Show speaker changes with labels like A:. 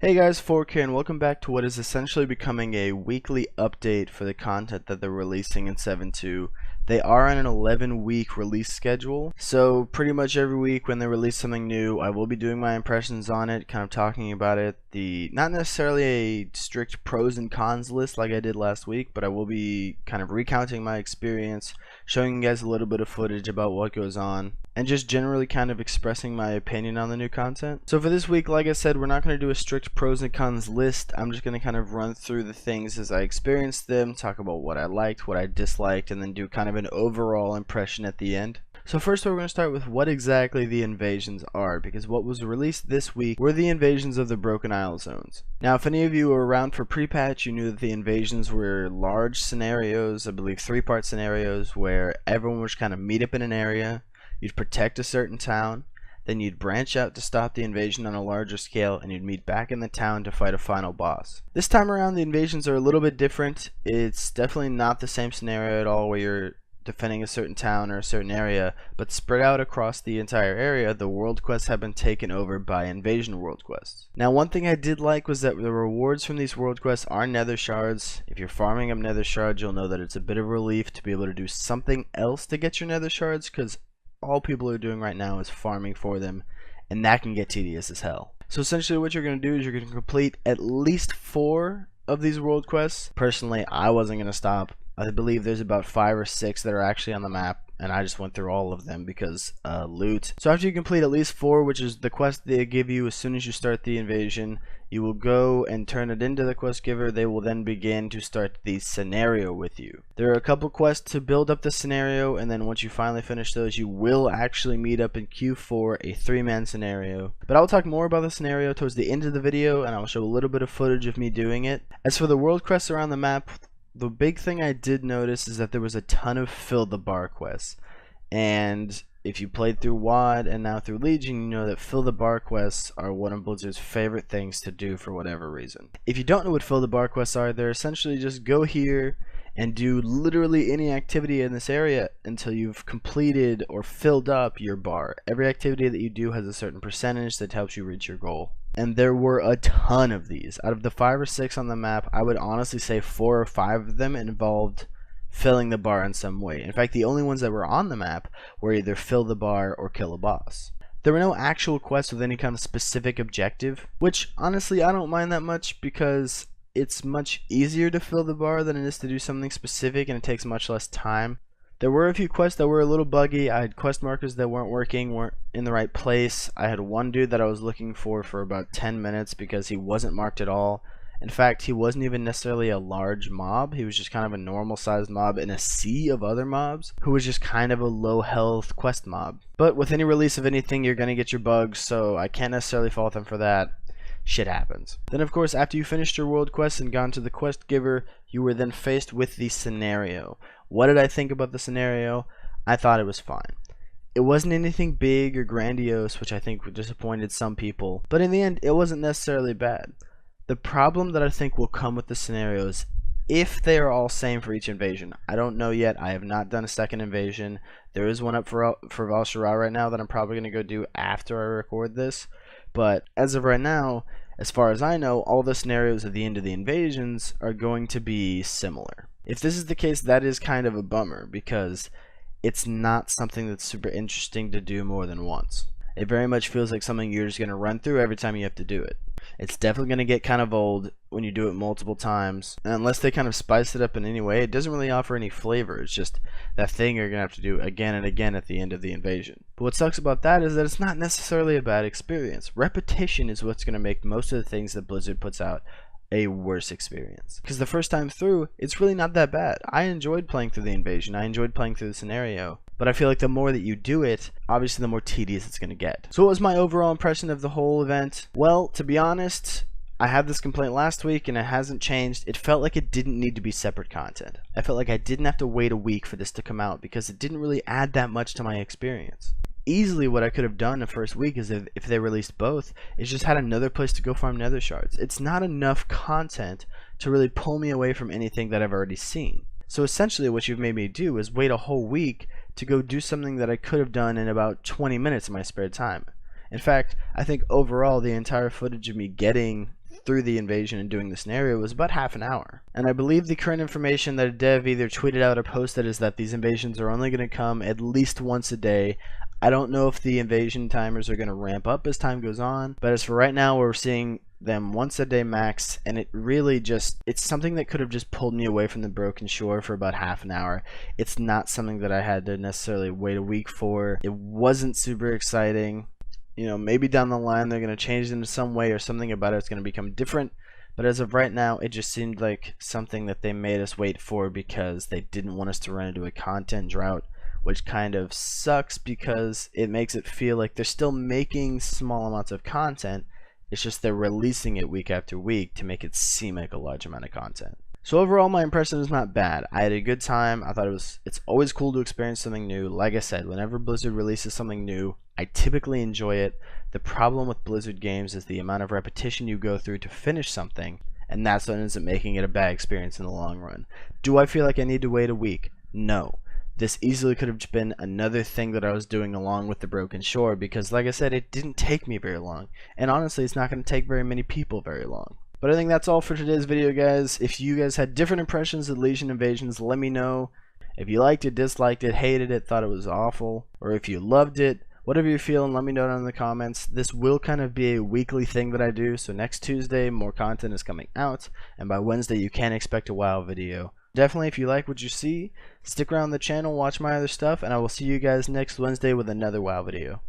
A: Hey guys, 4K and welcome back to what is essentially becoming a weekly update for the content that they're releasing in 7.2. They are on an 11-week release schedule, so pretty much every week when they release something new, I will be doing my impressions on it, kind of talking about it. Not necessarily a strict pros and cons list like I did last week, but I will be kind of recounting my experience, showing you guys a little bit of footage about what goes on, and just generally kind of expressing my opinion on the new content. So for this week, like I said, we're not going to do a strict pros and cons list. I'm just going to kind of run through the things as I experienced them, talk about what I liked, what I disliked, and then do kind of an overall impression at the end. So first we're going to start with what exactly the invasions are, because what was released this week were the invasions of the Broken Isle zones. Now if any of you were around for pre-patch, you knew that the invasions were large scenarios, I believe 3-part scenarios, where everyone would just kind of meet up in an area. You'd protect a certain town, then you'd branch out to stop the invasion on a larger scale, and you'd meet back in the town to fight a final boss. This time around the invasions are a little bit different. It's definitely not the same scenario at all where you're defending a certain town or a certain area, but spread out across the entire area, the world quests have been taken over by invasion world quests. Now one thing I did like was that the rewards from these world quests are nether shards. If you're farming up nether shards, you'll know that it's a bit of a relief to be able to do something else to get your nether shards, because all people are doing right now is farming for them, and that can get tedious as hell. So essentially what you're going to do is you're going to complete at least 4 of these world quests. Personally, I wasn't going to stop. I believe there's about 5 or 6 that are actually on the map, and I just went through all of them because loot. So after you complete at least 4, which is the quest they give you as soon as you start the invasion, you will go and turn it into the quest giver. They will then begin to start the scenario with you. There are a couple quests to build up the scenario, and then once you finally finish those, you will actually meet up in Q4, a 3-man scenario. But I will talk more about the scenario towards the end of the video, and I will show a little bit of footage of me doing it. As for the world quests around the map, the big thing I did notice is that there was a ton of fill the bar quests, and if you played through WoD and now through Legion, you know that fill the bar quests are one of Blizzard's favorite things to do for whatever reason. If you don't know what fill the bar quests are, they're essentially just go here and do literally any activity in this area until you've completed or filled up your bar. Every activity that you do has a certain percentage that helps you reach your goal. And there were a ton of these. Out of the 5 or 6 on the map, I would honestly say 4 or 5 of them involved filling the bar in some way. In fact, the only ones that were on the map were either fill the bar or kill a boss. There were no actual quests with any kind of specific objective, which honestly I don't mind that much because it's much easier to fill the bar than it is to do something specific, and it takes much less time. There were a few quests that were a little buggy. I had quest markers that weren't working, weren't in the right place. I had one dude that I was looking for about 10 minutes because he wasn't marked at all. In fact, he wasn't even necessarily a large mob. He was just kind of a normal sized mob in a sea of other mobs who was just kind of a low health quest mob. But with any release of anything, you're going to get your bugs, so I can't necessarily fault them for that. Shit happens. Then of course, after you finished your world quest and gone to the quest giver, you were then faced with the scenario. What did I think about the scenario? I thought it was fine. It wasn't anything big or grandiose, which I think disappointed some people, but in the end, it wasn't necessarily bad. The problem that I think will come with the scenarios, if they are all same for each invasion. I don't know yet. I have not done a second invasion. There is one up for val'sharah right now that I'm probably going to go do after I record this. But as of right now, as far as I know, all the scenarios at the end of the invasions are going to be similar. If this is the case, that is kind of a bummer because it's not something that's super interesting to do more than once. It very much feels like something you're just going to run through every time you have to do it. It's definitely going to get kind of old when you do it multiple times. And unless they kind of spice it up in any way, it doesn't really offer any flavor. It's just that thing you're going to have to do again and again at the end of the invasion. But what sucks about that is that it's not necessarily a bad experience. Repetition is what's going to make most of the things that Blizzard puts out a worse experience. Because the first time through, it's really not that bad. I enjoyed playing through the invasion. I enjoyed playing through the scenario. But I feel like the more that you do it, obviously the more tedious it's going to get. So what was my overall impression of the whole event? Well, to be honest, I had this complaint last week and it hasn't changed. It felt like it didn't need to be separate content. I felt like I didn't have to wait a week for this to come out because it didn't really add that much to my experience. Easily what I could have done the first week is if they released both, is just had another place to go farm nether shards. It's not enough content to really pull me away from anything that I've already seen. So essentially what you've made me do is wait a whole week to go do something that I could have done in about 20 minutes of my spare time. In fact, I think overall the entire footage of me getting through the invasion and doing the scenario was about half an hour. And I believe the current information that a dev either tweeted out or posted is that these invasions are only going to come at least once a day. I don't know if the invasion timers are going to ramp up as time goes on, but as for right now, we're seeing them once a day max, and it really just, it's something that could have just pulled me away from the broken shore for about half an hour. It's not something that I had to necessarily wait a week for. It wasn't super exciting. You know, maybe down the line they're going to change it in some way, or something about it's going to become different, but as of right now, it just seemed like something that they made us wait for because they didn't want us to run into a content drought, which kind of sucks because it makes it feel like they're still making small amounts of content. It's just they're releasing it week after week to make it seem like a large amount of content. So overall, my impression is not bad. I had a good time. I thought it's always cool to experience something new. Like I said, whenever Blizzard releases something new, I typically enjoy it. The problem with Blizzard games is the amount of repetition you go through to finish something, and that's what ends up making it a bad experience in the long run. Do I feel like I need to wait a week? No. This easily could have been another thing that I was doing along with the Broken Shore, because like I said, it didn't take me very long, and honestly it's not going to take very many people very long. But I think that's all for today's video, guys. If you guys had different impressions of Legion Invasions, let me know. If you liked it, disliked it, hated it, thought it was awful, or if you loved it, whatever you're feeling, let me know down in the comments. This will kind of be a weekly thing that I do, so next Tuesday more content is coming out, and by Wednesday you can expect a WoW video. Definitely, if you like what you see, stick around the channel, watch my other stuff, and I will see you guys next Wednesday with another WoW video.